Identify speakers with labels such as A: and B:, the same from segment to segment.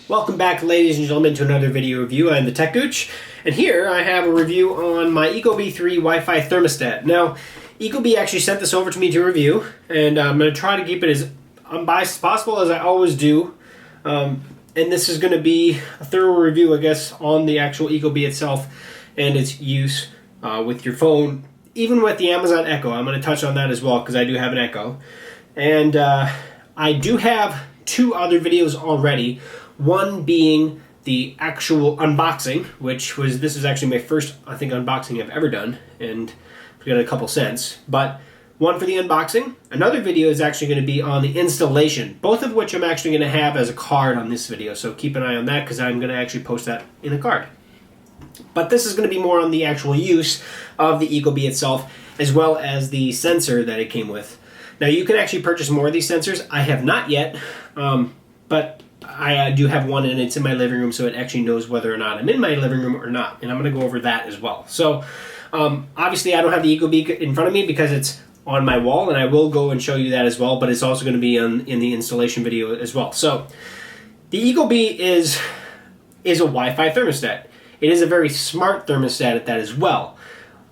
A: Welcome back, ladies and gentlemen, to another video review. I'm the techgooch, and here I have a review on my ecobee3 Wi-Fi thermostat. Now, ecobee actually sent this over to me to review, and I'm going to try to keep it as unbiased as possible, as I always do. And this is going to be a thorough review, I guess, on the actual ecobee itself and its use with your phone, even with the Amazon Echo. I'm going to touch on that as well because I do have an Echo. And I do have two other videos already. One being the actual unboxing, this is actually my first, I think, unboxing I've ever done, and we got a couple cents. But one for the unboxing. Another video is actually going to be on the installation, both of which I'm actually going to have as a card on this video, so keep an eye on that because I'm going to actually post that in a card. But this is going to be more on the actual use of the ecobee itself, as well as the sensor that it came with. Now, you can actually purchase more of these sensors. I have not yet, but I do have one, and it's in my living room, so it actually knows whether or not I'm in my living room or not, and I'm going to go over that as well. So, obviously, I don't have the ecobee in front of me because it's on my wall, and I will go and show you that as well, but it's also going to be in the installation video as well. So, the ecobee is a Wi-Fi thermostat. It is a very smart thermostat at that as well.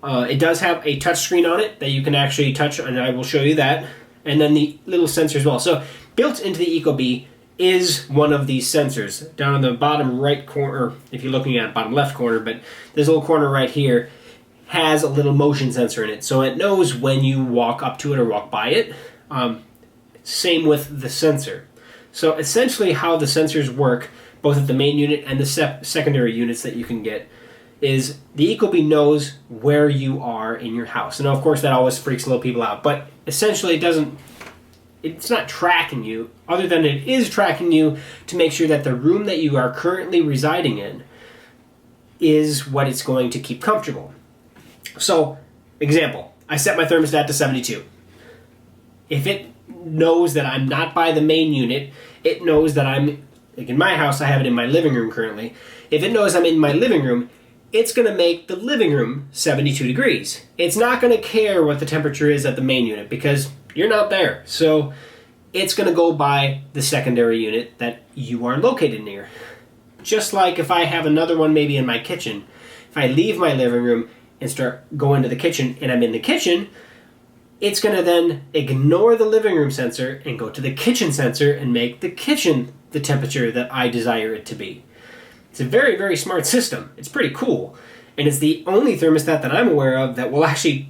A: It does have a touch screen on it that you can actually touch, and I will show you that, and then the little sensor as well. So, built into the ecobee is one of these sensors. Down in the bottom right corner, if you're looking at bottom left corner, but this little corner right here has a little motion sensor in it. So it knows when you walk up to it or walk by it. Same with the sensor. So essentially how the sensors work, both at the main unit and the secondary units that you can get, is the ecobee knows where you are in your house. And of course that always freaks little people out, but essentially it's not tracking you, other than it is tracking you to make sure that the room that you are currently residing in is what it's going to keep comfortable. So, example, I set my thermostat to 72. If it knows that I'm not by the main unit, it knows that I'm, like in my house, I have it in my living room currently. If it knows I'm in my living room, it's going to make the living room 72 degrees. It's not going to care what the temperature is at the main unit because you're not there. So it's going to go by the secondary unit that you are located near. Just like if I have another one maybe in my kitchen, if I leave my living room and start going to the kitchen and I'm in the kitchen, it's going to then ignore the living room sensor and go to the kitchen sensor and make the kitchen the temperature that I desire it to be. It's a very, very smart system. It's pretty cool. And it's the only thermostat that I'm aware of that will actually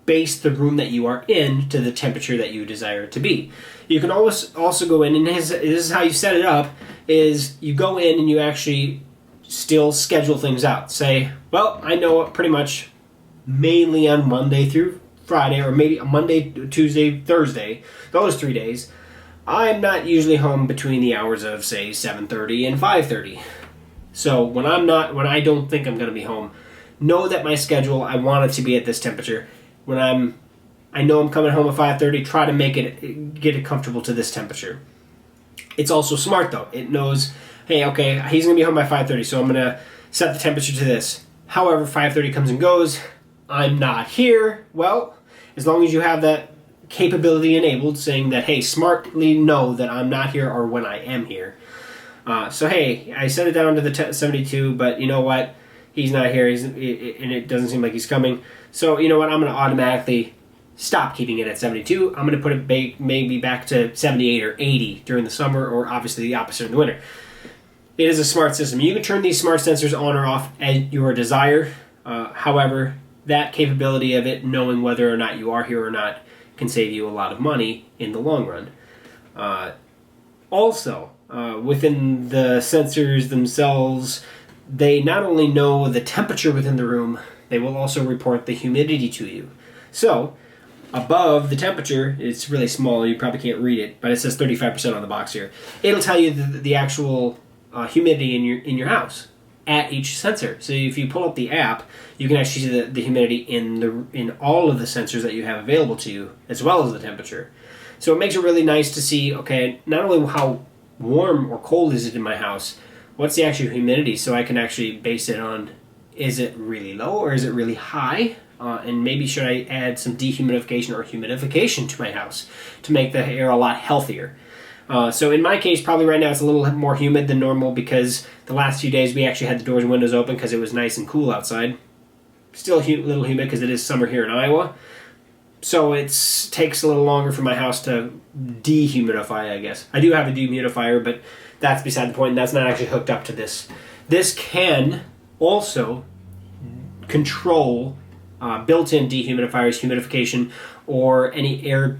A: base the room that you are in to the temperature that you desire it to be. You can always also go in, and this is how you set it up, is you go in and you actually still schedule things out. Say, well, I know pretty much mainly on Monday through Friday, or maybe Monday, Tuesday, Thursday, those 3 days, I'm not usually home between the hours of, say, 7:30 and 5:30. So when I don't think I'm going to be home, know that my schedule, I want it to be at this temperature. When I know I'm coming home at 5:30, try to get it comfortable to this temperature. It's also smart though. It knows, hey, okay, he's going to be home by 5:30, so I'm going to set the temperature to this. However, 5:30 comes and goes, I'm not here. Well, as long as you have that capability enabled, saying that, hey, smartly know that I'm not here or when I am here. So hey, I set it down to the 72, but you know what? He's not here, and it doesn't seem like he's coming. So you know what? I'm going to automatically stop keeping it at 72. I'm going to put it maybe back to 78 or 80 during the summer, or obviously the opposite in the winter. It is a smart system. You can turn these smart sensors on or off at your desire. However, that capability of it knowing whether or not you are here or not can save you a lot of money in the long run. Also, within the sensors themselves, they not only know the temperature within the room, they will also report the humidity to you. So, above the temperature, it's really small, you probably can't read it, but it says 35% on the box here. It'll tell you the actual humidity in your house at each sensor. So if you pull up the app, you can actually see the humidity in all of the sensors that you have available to you, as well as the temperature. So it makes it really nice to see, okay, not only how warm or cold is it in my house, what's the actual humidity, so I can actually base it on, is it really low or is it really high? And maybe should I add some dehumidification or humidification to my house to make the air a lot healthier? So in my case, probably right now it's a little more humid than normal because the last few days we actually had the doors and windows open because it was nice and cool outside. Still a little humid because it is summer here in Iowa. So it takes a little longer for my house to dehumidify, I guess. I do have a dehumidifier, but that's beside the point. And that's not actually hooked up to this. This can also control built-in dehumidifiers, humidification, or any air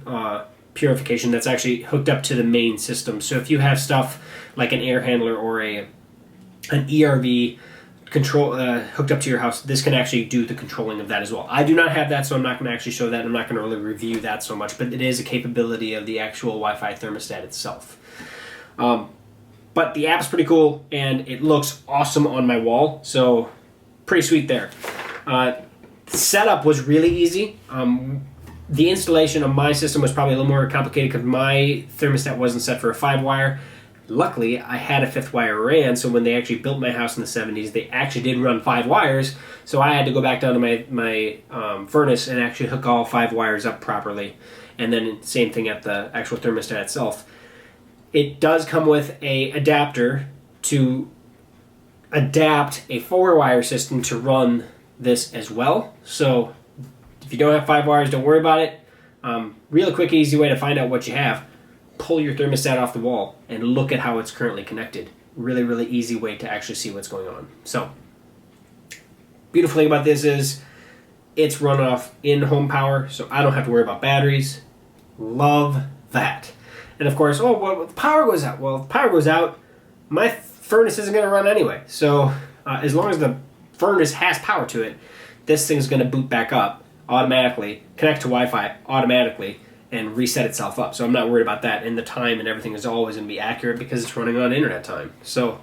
A: purification that's actually hooked up to the main system. So if you have stuff like an air handler or an ERV control hooked up to your house, this can actually do the controlling of that as well. I do not have that, so I'm not going to actually show that. I'm not going to really review that so much, but it is a capability of the actual Wi-Fi thermostat itself. But the app's pretty cool, and it looks awesome on my wall, so pretty sweet there. Setup was really easy. The installation of my system was probably a little more complicated because my thermostat wasn't set for a 5-wire. Luckily, I had a 5th wire ran, so when they actually built my house in the 70s, they actually did run 5 wires, so I had to go back down to my furnace and actually hook all 5 wires up properly. And then same thing at the actual thermostat itself. It does come with a adapter to adapt a 4-wire system to run this as well. So if you don't have 5 wires, don't worry about it. Real quick, easy way to find out what you have. Pull your thermostat off the wall and look at how it's currently connected. Really, really easy way to actually see what's going on. So, beautiful thing about this is it's run off in-home power, so I don't have to worry about batteries. Love that. And of course, well, the power goes out. Well, if the power goes out, my furnace isn't going to run anyway. So, as long as the furnace has power to it, this thing's going to boot back up automatically, connect to Wi-Fi automatically, and reset itself up. So I'm not worried about that. And the time and everything is always going to be accurate because it's running on internet time. So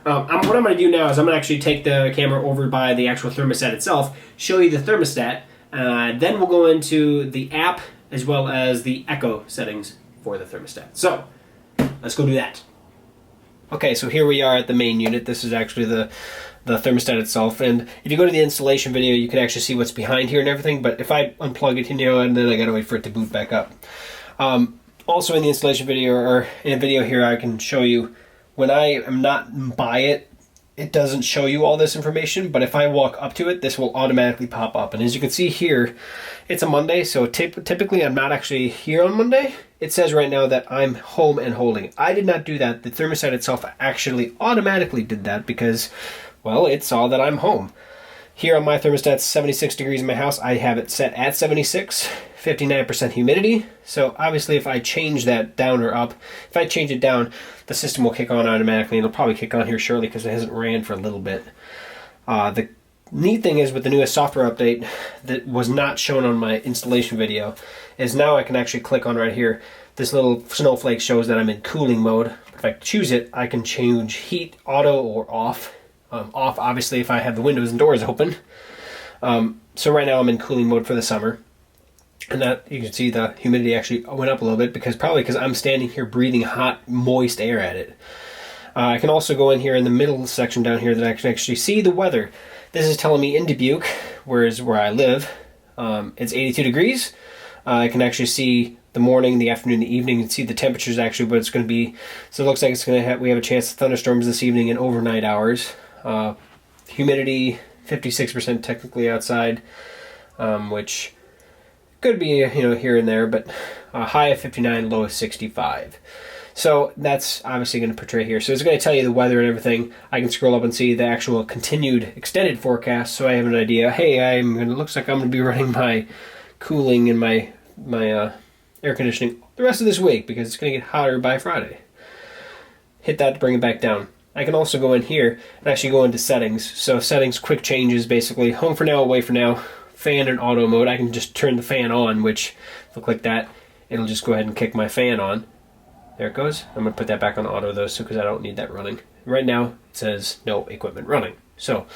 A: what I'm going to do now is I'm going to actually take the camera over by the actual thermostat itself, show you the thermostat, then we'll go into the app as well as the echo settings for the thermostat. So let's go do that. Okay, so here we are at the main unit. This is actually the thermostat itself, and if you go to the installation video, you can actually see what's behind here and everything, but if I unplug it, and then I gotta wait for it to boot back up. Also in the installation video, or in a video here, I can show you when I am not by it, it doesn't show you all this information, but if I walk up to it, this will automatically pop up. And as you can see here, it's a Monday, so typically I'm not actually here on Monday. It says right now that I'm home and holding. I did not do that. The thermostat itself actually automatically did that because, well, it saw that I'm home. Here on my thermostat, 76 degrees in my house. I have it set at 76, 59% humidity. So obviously if I change that down or up, if I change it down, the system will kick on automatically. It'll probably kick on here shortly because it hasn't ran for a little bit. The neat thing is with the newest software update that was not shown on my installation video is now I can actually click on right here. This little snowflake shows that I'm in cooling mode. If I choose it, I can change heat, auto, or off. Off, obviously, if I have the windows and doors open. So right now I'm in cooling mode for the summer. And that, you can see the humidity actually went up a little bit probably because I'm standing here breathing hot, moist air at it. I can also go in here in the middle section down here that I can actually see the weather. This is telling me in Dubuque, where I live, it's 82 degrees. I can actually see the morning, the afternoon, the evening, and see the temperatures actually what it's going to be. So it looks like we have a chance of thunderstorms this evening and overnight hours. Humidity 56% technically outside, which could be here and there, but high of 59, low of 65. So that's obviously going to portray here. So it's going to tell you the weather and everything. I can scroll up and see the actual continued extended forecast, so I have an idea. Hey, looks like I'm going to be running my cooling and my air conditioning the rest of this week because it's going to get hotter by Friday. Hit that to bring it back down. I can also go in here and actually go into settings. So settings, quick changes, basically. Home for now, away for now. Fan and auto mode. I can just turn the fan on, which if I click that, it'll just go ahead and kick my fan on. There it goes. I'm going to put that back on auto though, because I don't need that running. Right now, it says no equipment running. So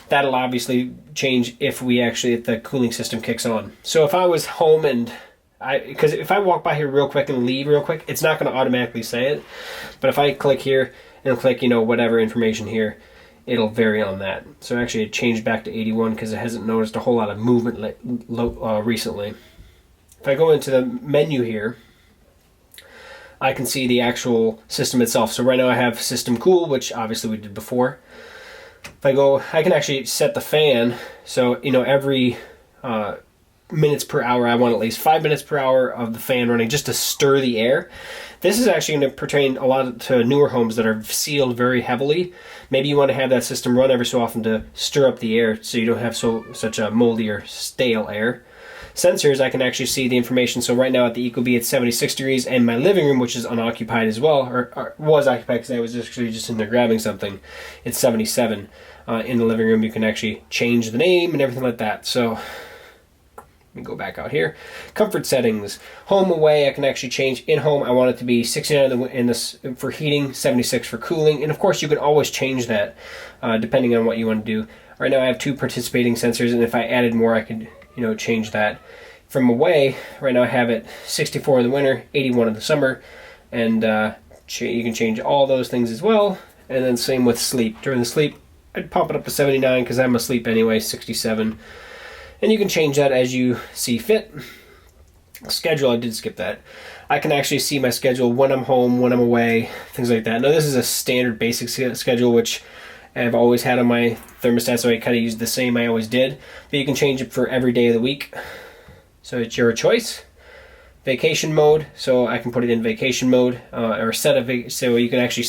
A: that'll obviously change if the cooling system kicks on. So if I was home and because if I walk by here real quick and leave real quick, it's not going to automatically say it. But if I click here and click, whatever information here, it'll vary on that. So actually it changed back to 81 because it hasn't noticed a whole lot of movement recently. If I go into the menu here, I can see the actual system itself. So right now I have system cool, which obviously we did before. If I go, I can actually set the fan. So, you know, every minutes per hour, I want at least 5 minutes per hour of the fan running just to stir the air. This is actually going to pertain a lot to newer homes that are sealed very heavily. Maybe you want to have that system run every so often to stir up the air so you don't have such a moldy or stale air. Sensors, I can actually see the information. So right now at the ecobee it's 76 degrees, and my living room, which is unoccupied as well, or was occupied because I was actually just in there grabbing something, it's 77. In the living room you can actually change the name and everything like that. So let me go back out here. Comfort settings, home away, I can actually change. In home I want it to be 69 in this for heating, 76 for cooling, and of course you can always change that depending on what you want to do. Right now I have 2 participating sensors, and if I added more I could, you know, change that. From away, right now I have it 64 in the winter, 81 in the summer, and you can change all those things as well. And then same with sleep. During the sleep I'd pop it up to 79 because I'm asleep anyway, 67. And you can change that as you see fit. Schedule, I did skip that. I can actually see my schedule when I'm home, when I'm away, things like that. Now this is a standard basic schedule, which I've always had on my thermostat, so I kind of use the same I always did. But you can change it for every day of the week. So it's your choice. Vacation mode, so I can put it in vacation mode, or set a so you can actually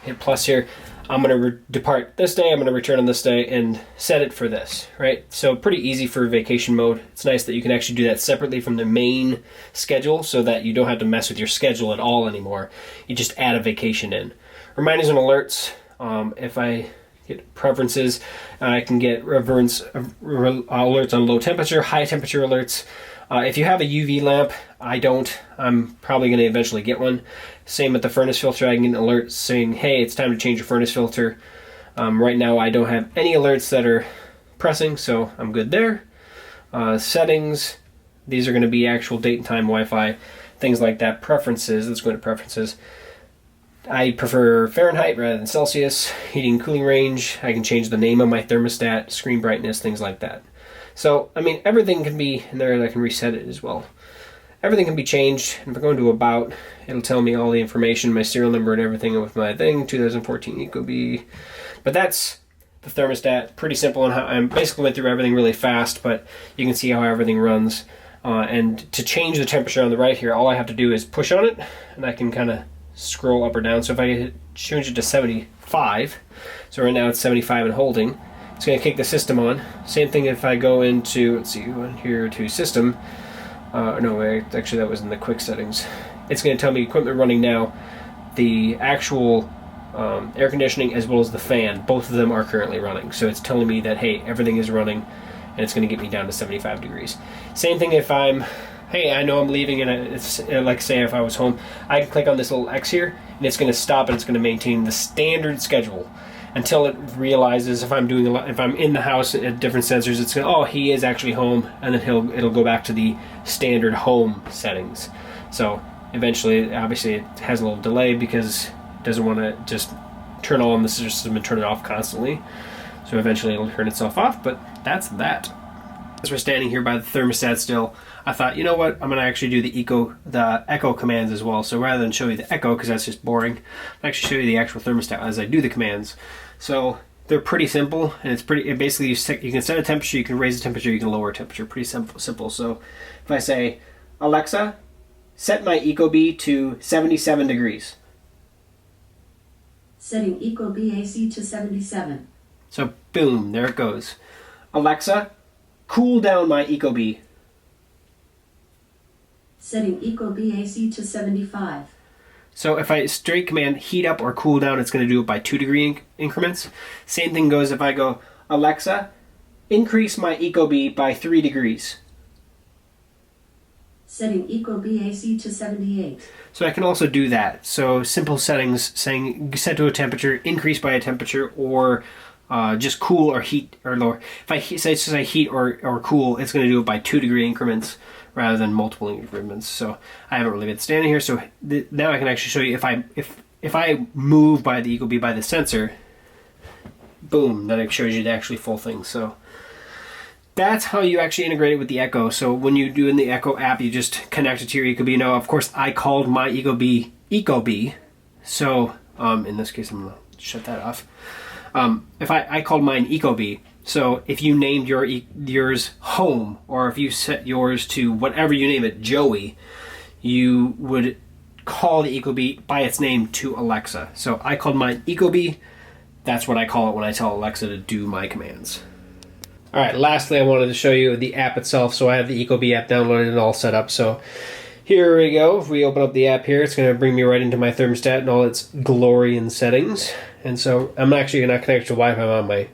A: hit plus here. I'm going to depart this day, I'm going to return on this day, and set it for this, right? So pretty easy for vacation mode. It's nice that you can actually do that separately from the main schedule so that you don't have to mess with your schedule at all anymore. You just add a vacation in. Reminders and alerts, if I get preferences, I can get alerts on low temperature, high temperature alerts. If you have a UV lamp, I don't. I'm probably going to eventually get one. Same with the furnace filter. I can get an alert saying, hey, it's time to change your furnace filter. Right now I don't have any alerts that are pressing, so I'm good there. Settings, these are going to be actual date and time Wi-Fi, things like that. Preferences, let's go into preferences. I prefer Fahrenheit rather than Celsius. Heating and cooling range, I can change the name of my thermostat, screen brightness, things like that. So, I mean, everything can be in there, and I can reset it as well. Everything can be changed. And if I go into About, it'll tell me all the information, my serial number and everything with my thing, 2014 ecobee. But that's the thermostat. Pretty simple, and I basically went through everything really fast, but you can see how everything runs. And to change the temperature on the right here, all I have to do is push on it, and I can kind of scroll up or down. So if I change it to 75, so right now it's 75 and holding, it's going to kick the system on. Same thing if I go into, let's see, go in here to system. No, actually that was in the quick settings. It's going to tell me equipment running now. The actual air conditioning as well as the fan, both of them are currently running. So it's telling me that, hey, everything is running, and it's going to get me down to 75 degrees. Same thing if I'm, hey, I know I'm leaving, and it's like say if I was home, I can click on this little X here, and it's going to stop, and it's going to maintain the standard schedule until it realizes if I'm doing if I'm in the house at different sensors, it's going, oh, he is actually home, and then it'll go back to the standard home settings. So eventually, obviously, it has a little delay because it doesn't want to just turn on the system and turn it off constantly. So eventually, it'll turn itself off. But that's that. As we're standing here by the thermostat still, I thought, you know what, I'm going to actually do the echo commands as well. So rather than show you the echo, because that's just boring, I'll actually show you the actual thermostat as I do the commands. So they're pretty simple, and it's basically you can set a temperature, you can raise the temperature, you can lower a temperature. Pretty simple. So if I say, Alexa, set my ecobee to 77 degrees.
B: Setting ecobee AC to 77.
A: So boom, there it goes. Alexa, cool down my ecobee.
B: Setting ecobee AC to 75.
A: So if I straight command heat up or cool down, it's going to do it by 2 degree increments. Same thing goes if I go, Alexa, increase my ecobee by 3 degrees.
B: Setting ecobee AC to 78.
A: So I can also do that. So simple settings saying set to a temperature, increase by a temperature, or just cool or heat or lower. If I say heat or cool, it's going to do it by 2 degree increments rather than multiple increments. So I haven't really been standing here. So now I can actually show you if I move by the ecobee by the sensor, boom, then it shows you the actually full thing. So that's how you actually integrate it with the Echo. So when you do in the Echo app, you just connect it to your ecobee. Now, of course, I called my ecobee. So in this case, I'm gonna shut that off. If I called mine ecobee. So if you named yours Home, or if you set yours to whatever you name it, Joey, you would call the ecobee by its name to Alexa. So I called mine ecobee. That's what I call it when I tell Alexa to do my commands. All right, lastly, I wanted to show you the app itself. So I have the ecobee app downloaded and all set up. So here we go. If we open up the app here, it's going to bring me right into my thermostat and all its glory and settings. And so I'm actually going to connect to Wi-Fi on my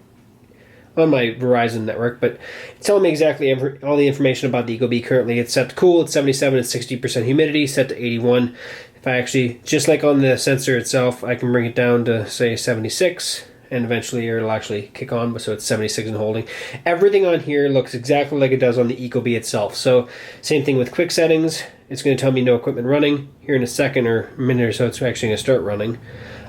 A: Verizon network, but it's telling me exactly all the information about the ecobee currently. It's set to cool, it's 77 and 60% humidity, set to 81. If I actually, just like on the sensor itself, I can bring it down to, say, 76, and eventually it'll actually kick on, so it's 76 and holding. Everything on here looks exactly like it does on the ecobee itself. So same thing with quick settings. It's going to tell me no equipment running. Here in a second or a minute or so, it's actually going to start running.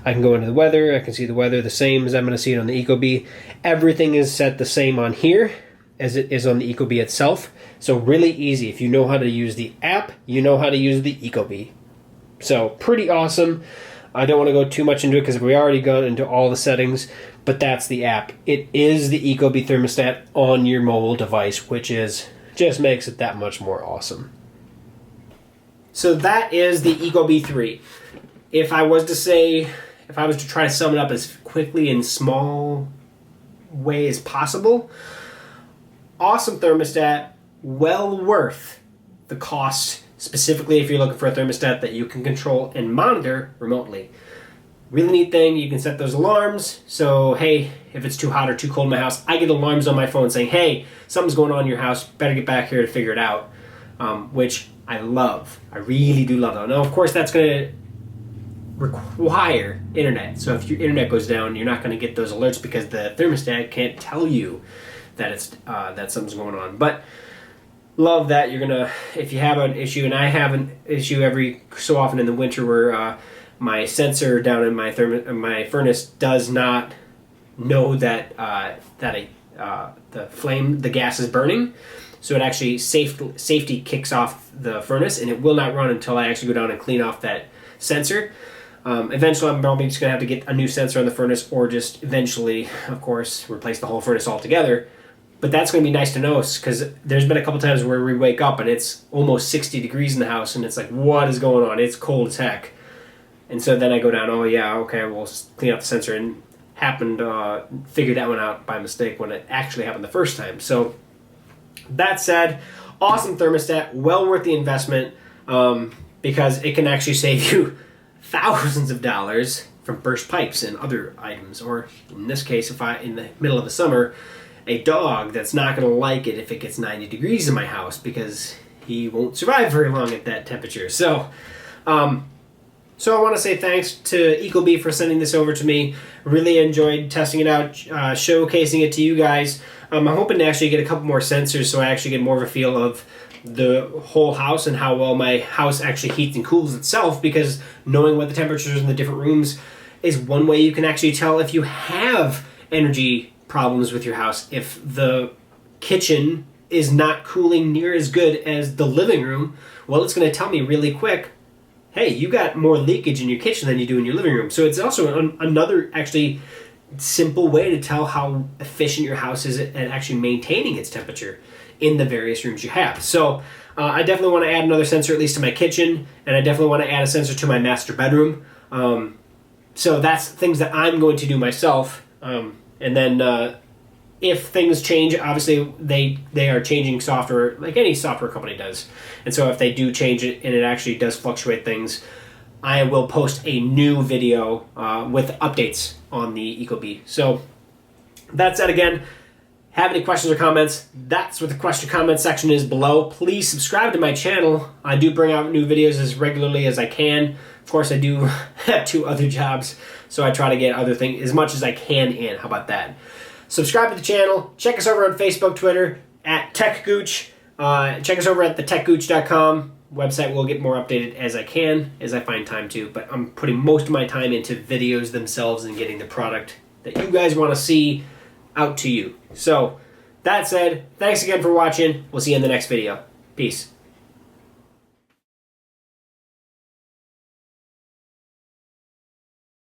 A: I can go into the weather. I can see the weather the same as I'm going to see it on the ecobee. Everything is set the same on here as it is on the ecobee itself. So really easy. If you know how to use the app, you know how to use the ecobee. So pretty awesome. I don't want to go too much into it because we already gone into all the settings, but that's the app. It is the ecobee thermostat on your mobile device, which just makes it that much more awesome. So that is the ecobee3. If I was to try to sum it up as quickly and small way as possible, awesome thermostat, well worth the cost, specifically if you're looking for a thermostat that you can control and monitor remotely. Really neat thing, you can set those alarms, so hey, if it's too hot or too cold in my house, I get alarms on my phone saying, hey, something's going on in your house, better get back here to figure it out, which I love. I really do love that. Now, of course, that's going to require internet. So if your internet goes down, you're not going to get those alerts because the thermostat can't tell you that it's that something's going on. But love that. You're gonna, if you have an issue, and I have an issue every so often in the winter where my sensor down in my furnace does not know that the gas is burning. So it actually safety kicks off the furnace, and it will not run until I actually go down and clean off that sensor. Eventually, I'm probably just going to have to get a new sensor on the furnace, or just eventually, of course, replace the whole furnace altogether. But that's going to be nice to know, because there's been a couple times where we wake up and it's almost 60 degrees in the house, and it's like, what is going on? It's cold as heck. And so then I go down, oh yeah, okay, we'll clean out the sensor, and figured that one out by mistake when it actually happened the first time. So that said, awesome thermostat, well worth the investment, because it can actually save you thousands of dollars from burst pipes and other items. Or in this case, if in the middle of the summer, a dog that's not going to like it if it gets 90 degrees in my house, because he won't survive very long at that temperature. So I want to say thanks to ecobee for sending this over to me. Really enjoyed testing it out, showcasing it to you guys. I'm hoping to actually get a couple more sensors so I actually get more of a feel of the whole house and how well my house actually heats and cools itself, because knowing what the temperatures in the different rooms is one way you can actually tell if you have energy problems with your house. If the kitchen is not cooling near as good as the living room, well, it's going to tell me really quick, hey, you got more leakage in your kitchen than you do in your living room. So it's also another actually simple way to tell how efficient your house is at actually maintaining its temperature in the various rooms you have. So I definitely want to add another sensor at least to my kitchen, and I definitely want to add a sensor to my master bedroom. So that's things that I'm going to do myself. And then if things change, obviously they are changing software like any software company does. And so if they do change it and it actually does fluctuate things, I will post a new video with updates on the ecobee. So that said, again, have any questions or comments? That's what the question comment section is below. Please subscribe to my channel. I do bring out new videos as regularly as I can. Of course, I do have 2 other jobs, so I try to get other things as much as I can in. How about that? Subscribe to the channel. Check us over on Facebook, Twitter, at techgooch. Check us over at the techgooch.com. Website will get more updated as I can, as I find time to, but I'm putting most of my time into videos themselves and getting the product that you guys want to see out to you. So That said, thanks again for watching. We'll see you in the next video. Peace.